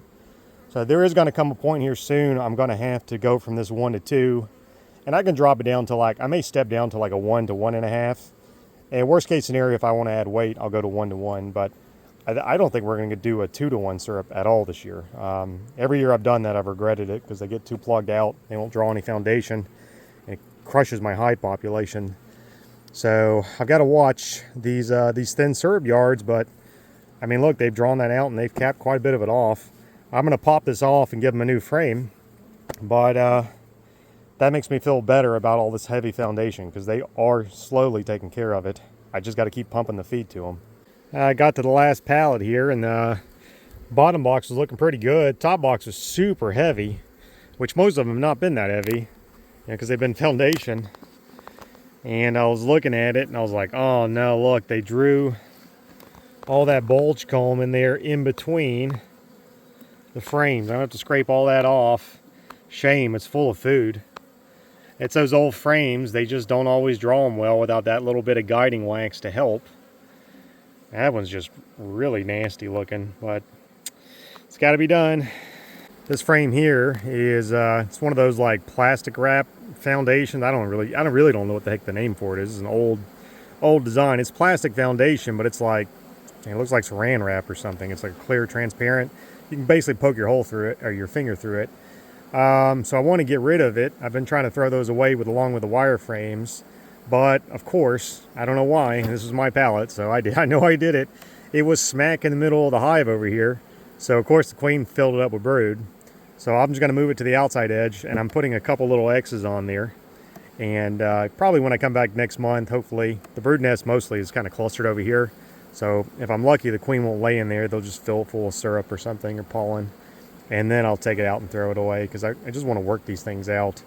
S1: So there is going to come a point here soon I'm going to have to go from this 1 to 2, and I can drop it down to I may step down to like a 1 to 1.5. And worst case scenario, if I want to add weight, I'll go to 1 to 1, but I don't think we're going to do a 2 to 1 syrup at all this year. Every year I've done that, I've regretted it because they get too plugged out, they won't draw any foundation, and it crushes my hive population. So I've got to watch these thin syrup yards, but I mean, look, they've drawn that out and they've capped quite a bit of it off. I'm going to pop this off and give them a new frame, but that makes me feel better about all this heavy foundation because they are slowly taking care of it. I just got to keep pumping the feed to them. I got to the last pallet here, and the bottom box was looking pretty good. Top box was super heavy, which most of them have not been that heavy, because they've been foundation. And I was looking at it and I was like, oh no, look, they drew all that bulge comb in there in between the frames. I have to scrape all that off. Shame, it's full of food. It's those old frames, they just don't always draw them well without that little bit of guiding wax to help. That one's just really nasty looking, but it's got to be done. This frame here is it's one of those like plastic wrap foundations. I really don't know what the heck the name for it is. It's an old design. It's plastic foundation, but it's like, it looks like saran wrap or something. It's like clear, transparent. You can basically poke your hole through it, or your finger through it. So I want to get rid of it. I've been trying to throw those away along with the wire frames. But, of course, I don't know why. This was my pallet, so I know I did it. It was smack in the middle of the hive over here. So, of course, the queen filled it up with brood. So I'm just going to move it to the outside edge, and I'm putting a couple little X's on there. And probably when I come back next month, hopefully, the brood nest mostly is kind of clustered over here. So if I'm lucky, the queen won't lay in there. They'll just fill it full of syrup or something, or pollen. And then I'll take it out and throw it away, because I just want to work these things out.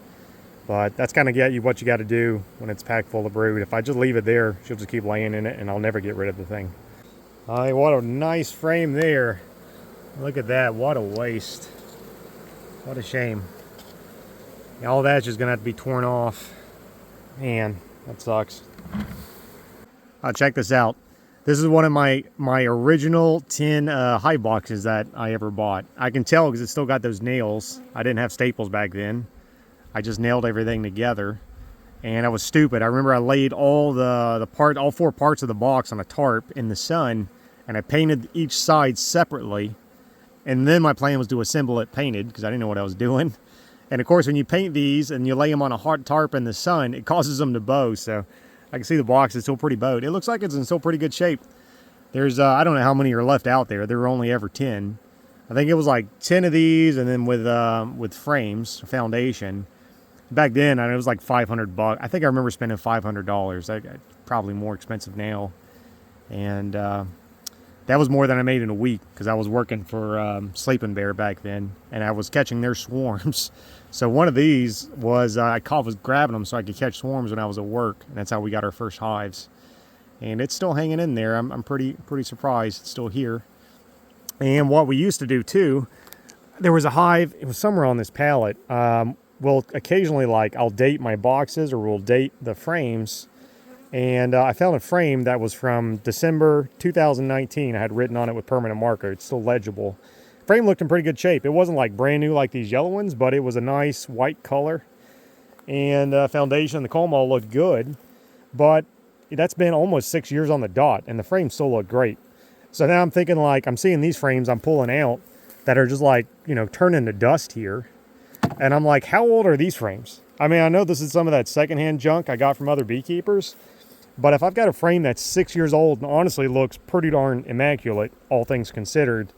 S1: But that's kind of what you got to do when it's packed full of brood. If I just leave it there, she'll just keep laying in it, and I'll never get rid of the thing. What a nice frame there. Look at that. What a waste. What a shame. All that's just going to have to be torn off. Man, that sucks. Check this out. This is one of my original tin hive boxes that I ever bought. I can tell because it's still got those nails. I didn't have staples back then. I just nailed everything together, and I was stupid. I remember I laid all all 4 parts of the box on a tarp in the sun, and I painted each side separately. And then my plan was to assemble it painted, because I didn't know what I was doing. And of course, when you paint these and you lay them on a hot tarp in the sun, it causes them to bow. So I can see the box is still pretty bowed. It looks like it's in still pretty good shape. There's I don't know how many are left out there. There were only ever 10. I think it was like 10 of these, and then with frames, foundation. Back then, it was like $500. I think I remember spending $500. Probably more expensive now. And that was more than I made in a week, because I was working for Sleeping Bear back then, and I was catching their swarms. So one of these was, I was grabbing them so I could catch swarms when I was at work, and that's how we got our first hives. And it's still hanging in there. I'm pretty surprised it's still here. And what we used to do too, there was a hive, it was somewhere on this pallet. We'll occasionally, like, I'll date my boxes, or we'll date the frames. And I found a frame that was from December 2019. I had written on it with permanent marker. It's still legible. Frame looked in pretty good shape. It wasn't like brand new like these yellow ones, but it was a nice white color. And foundation, the comb all looked good. But that's been almost 6 years on the dot, and the frame still looked great. So now I'm thinking, like, I'm seeing these frames I'm pulling out that are just like, turning to dust here. And I'm like, how old are these frames? I mean, I know this is some of that secondhand junk I got from other beekeepers, but if I've got a frame that's 6 years old and honestly looks pretty darn immaculate, all things considered,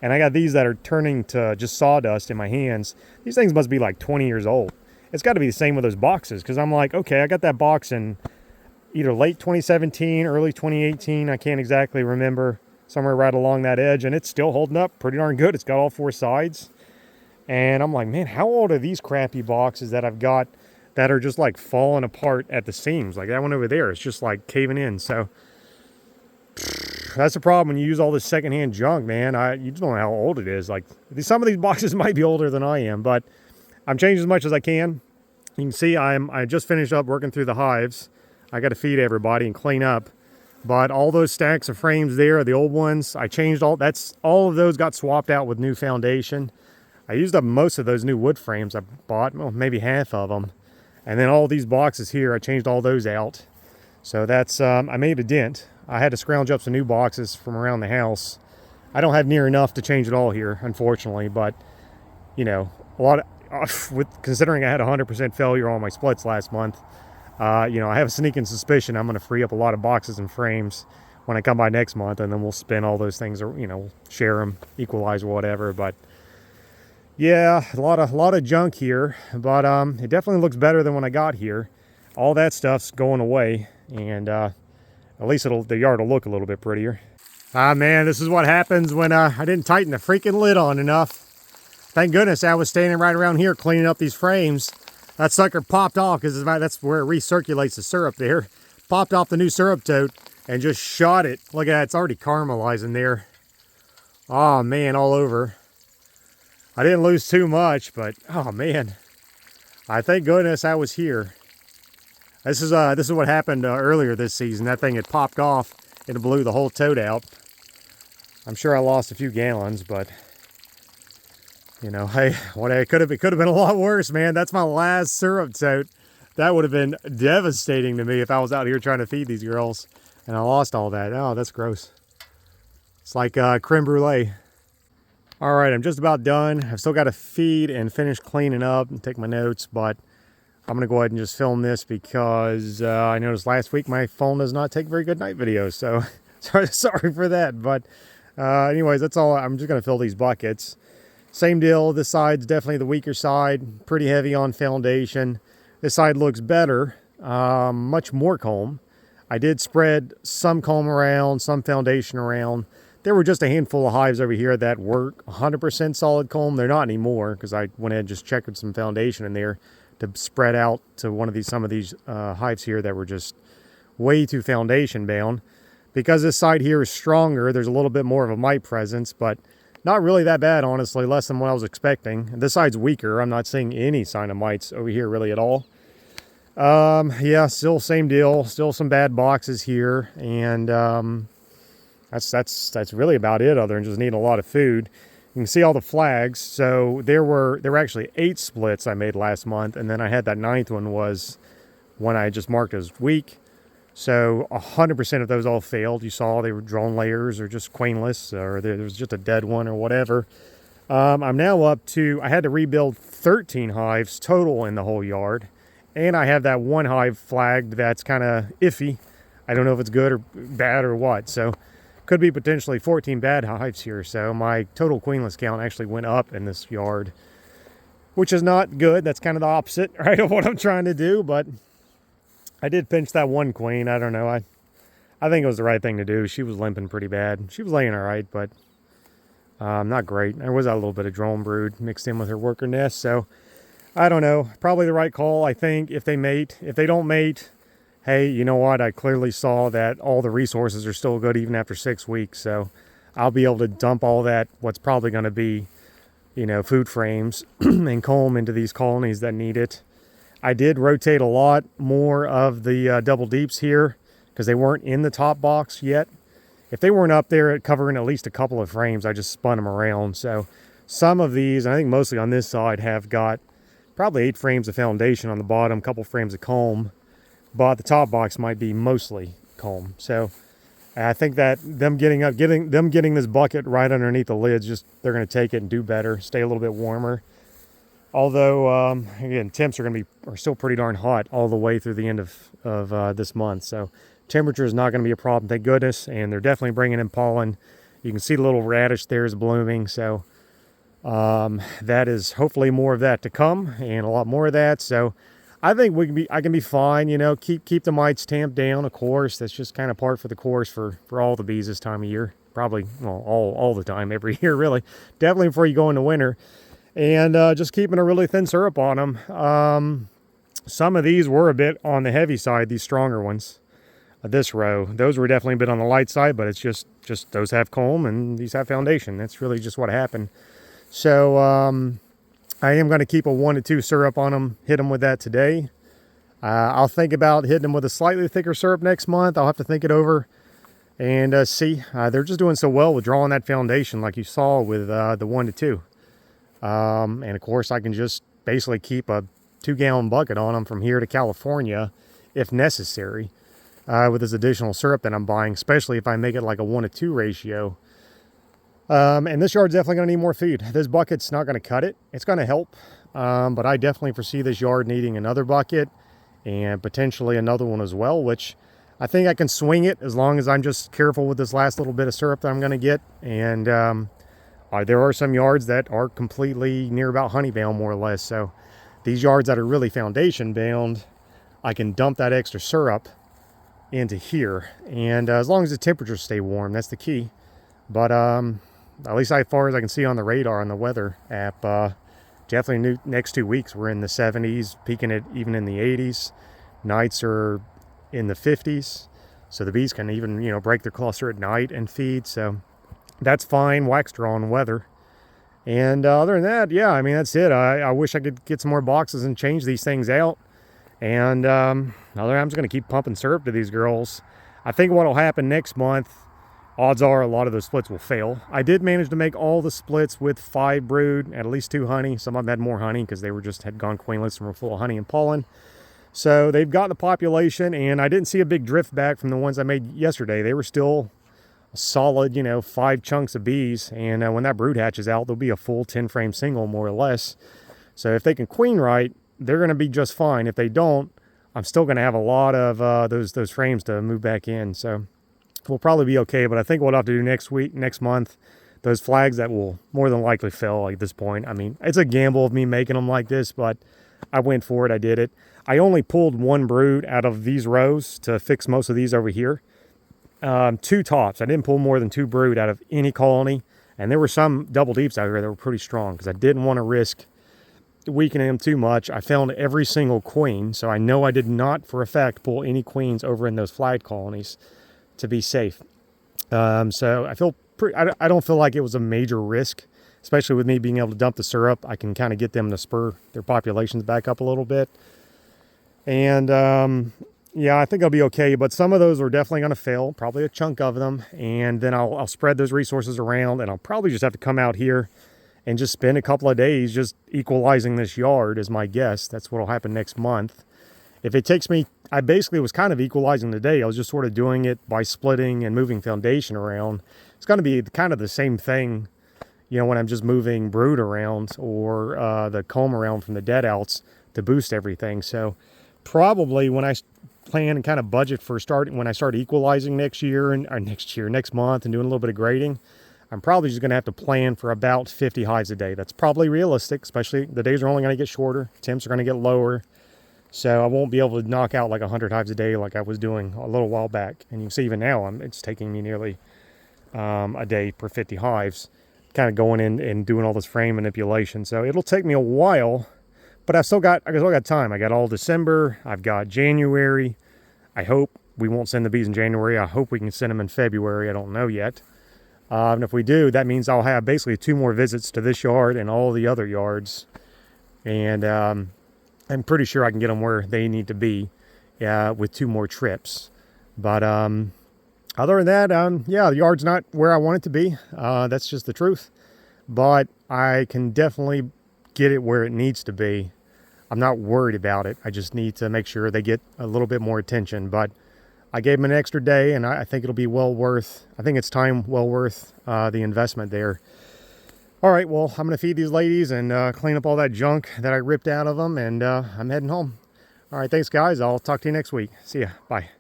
S1: and I got these that are turning to just sawdust in my hands, these things must be like 20 years old. It's got to be the same with those boxes, because I'm like, okay, I got that box in either late 2017, early 2018, I can't exactly remember, somewhere right along that edge, and it's still holding up pretty darn good. It's got all 4 sides. And I'm like, man, how old are these crappy boxes that I've got that are just like falling apart at the seams? Like that one over there, it's just like caving in. So that's the problem when you use all this secondhand junk, man. You just don't know how old it is. Like, some of these boxes might be older than I am, but I'm changing as much as I can. You can see I just finished up working through the hives. I got to feed everybody and clean up. But all those stacks of frames there are the old ones. I changed all of those got swapped out with new foundation. I used up most of those new wood frames I bought, well, maybe half of them. And then all these boxes here, I changed all those out. So that's, I made a dent. I had to scrounge up some new boxes from around the house. I don't have near enough to change it all here, unfortunately, but, a lot of, considering I had 100% failure on my splits last month, I have a sneaking suspicion I'm going to free up a lot of boxes and frames when I come by next month, and then we'll spin all those things, or, share them, equalize, whatever, but yeah, a lot of junk here, but it definitely looks better than when I got here. All that stuff's going away, and at least the yard will look a little bit prettier. Man, this is what happens when I didn't tighten the freaking lid on enough. Thank goodness I was standing right around here cleaning up these frames. That sucker popped off, because that's where it recirculates the syrup there. Popped off the new syrup tote and just shot it. Look at that, it's already caramelizing there. Oh man, all over. I didn't lose too much, but oh man, I thank goodness I was here. This is what happened earlier this season. That thing had popped off and it blew the whole tote out. I'm sure I lost a few gallons, but hey, it could have been a lot worse, man. That's my last syrup tote. That would have been devastating to me if I was out here trying to feed these girls and I lost all that. Oh, that's gross. It's like creme brulee. All right, I'm just about done. I've still got to feed and finish cleaning up and take my notes, but I'm going to go ahead and just film this because I noticed last week my phone does not take very good night videos, so sorry for that. But anyways, that's all. I'm just going to fill these buckets. Same deal. This side's definitely the weaker side, pretty heavy on foundation. This side looks better, much more comb. I did spread some comb around, some foundation around. There were just a handful of hives over here that were 100% solid comb. They're not anymore because I went ahead and just checked some foundation in there to spread out to some of these hives here that were just way too foundation bound. Because this side here is stronger, there's a little bit more of a mite presence, but not really that bad, honestly, less than what I was expecting. This side's weaker. I'm not seeing any sign of mites over here really at all. Yeah, still same deal. Still some bad boxes here, and that's really about it, other than just needing a lot of food. You can see all the flags. So there were actually 8 splits I made last month, and then I had that 9th one was one I just marked as weak. So 100% of those all failed. You saw they were drone layers or just queenless, or there was just a dead one or whatever. I'm now up to, I had to rebuild 13 hives total in the whole yard. And I have that one hive flagged that's kind of iffy. I don't know if it's good or bad or what. So could be potentially 14 bad hives here. So my total queenless count actually went up in this yard, which is not good. That's kind of the opposite, right, of what I'm trying to do. But I did pinch that one queen. I don't know. I think it was the right thing to do. She was limping pretty bad. She was laying all right, but not great. There was a little bit of drone brood mixed in with her worker nest. So I don't know. Probably the right call, I think, if they mate. If they don't mate, hey, you know what? I clearly saw that all the resources are still good even after 6 weeks. So I'll be able to dump all that, what's probably going to be, you know, food frames and comb into these colonies that need it. I did rotate a lot more of the double deeps here because they weren't in the top box yet. If they weren't up there covering at least a couple of frames, I just spun them around. So some of these, and I think mostly on this side, have got probably 8 frames of foundation on the bottom, a couple frames of comb, but the top box might be mostly comb. So I think that them getting this bucket right underneath the lids, just they're going to take it and do better, stay a little bit warmer. Although, again, temps are still pretty darn hot all the way through the end of this month. So temperature is not going to be a problem, thank goodness. And they're definitely bringing in pollen. You can see the little radish there is blooming. So that is hopefully more of that to come, and a lot more of that. So I think I can be fine. You know, keep the mites tamped down. Of course, that's just kind of part for the course for all the bees this time of year. Probably, well, all the time, every year, really. Definitely before you go into winter. And just keeping a really thin syrup on them. Some of these were a bit on the heavy side, these stronger ones. This row, those were definitely a bit on the light side, but it's just those have comb and these have foundation. That's really just what happened. So I am going to keep a 1 to 2 syrup on them, hit them with that today. I'll think about hitting them with a slightly thicker syrup next month. I'll have to think it over and see. They're just doing so well with drawing that foundation like you saw with the 1 to 2. And of course I can just basically keep a 2-gallon bucket on them from here to California if necessary, with this additional syrup that I'm buying, especially if I make it like a 1 to 2 ratio. And this yard's definitely going to need more food. This bucket's not going to cut it. It's going to help, but I definitely foresee this yard needing another bucket and potentially another one as well, which I think I can swing it as long as I'm just careful with this last little bit of syrup that I'm going to get. And there are some yards that are completely near about honey bound, more or less. So these yards that are really foundation bound, I can dump that extra syrup into here. And as long as the temperatures stay warm, that's the key. But at least as far as I can see on the radar on the weather app, definitely next 2 weeks we're in the 70s, peaking it even in the 80s. Nights are in the 50s. So the bees can even, you know, break their cluster at night and feed. So that's fine, wax drawing weather. And other than that, yeah, I mean, that's it. I wish I could get some more boxes and change these things out. And I'm just going to keep pumping syrup to these girls. I think what will happen next month, odds are a lot of those splits will fail. I did manage to make all the splits with 5 brood, at least 2 honey. Some of them had more honey because they had gone queenless and were full of honey and pollen. So they've got the population, and I didn't see a big drift back from the ones I made yesterday. They were still a solid, 5 chunks of bees. And when that brood hatches out, there'll be a full 10 frame single, more or less. So if they can queen right, they're going to be just fine. If they don't, I'm still going to have a lot of those frames to move back in. So we'll probably be okay. But I think what I'll have to do next month, those flags that will more than likely fail at this point. I mean, it's a gamble of me making them like this, but I went for it. I did it. I only pulled 1 brood out of these rows to fix most of these over here. 2 tops. I didn't pull more than 2 brood out of any colony. And there were some double deeps out here that were pretty strong because I didn't want to risk weakening them too much. I found every single queen, so I know I did not for a fact pull any queens over in those flag colonies to be safe. So I feel I don't feel like it was a major risk, especially with me being able to dump the syrup. I can kind of get them to spur their populations back up a little bit. And yeah, I think I'll be okay, but some of those are definitely going to fail, probably a chunk of them. And then I'll spread those resources around, and I'll probably just have to come out here and just spend a couple of days just equalizing this yard is my guess. That's what will happen next month. If it takes me, I basically was kind of equalizing today. I was just sort of doing it by splitting and moving foundation around. It's going to be kind of the same thing, when I'm just moving brood around or the comb around from the dead outs to boost everything. So probably when I plan and kind of budget for when I start equalizing next month and doing a little bit of grading, I'm probably just going to have to plan for about 50 hives a day. That's probably realistic, especially the days are only going to get shorter. Temps are going to get lower. So I won't be able to knock out like 100 hives a day like I was doing a little while back. And you can see even now, it's taking me nearly a day per 50 hives, kind of going in and doing all this frame manipulation. So it'll take me a while, but I still got time. I got all December. I've got January. I hope we won't send the bees in January. I hope we can send them in February. I don't know yet. And if we do, that means I'll have basically 2 more visits to this yard and all the other yards. And I'm pretty sure I can get them where they need to be with 2 more trips. But other than that, yeah, the yard's not where I want it to be. That's just the truth. But I can definitely get it where it needs to be. I'm not worried about it. I just need to make sure they get a little bit more attention. But I gave them an extra day, and I think it'll be I think it's time well worth the investment there. All right, well, I'm going to feed these ladies and clean up all that junk that I ripped out of them, and I'm heading home. All right, thanks, guys. I'll talk to you next week. See ya. Bye.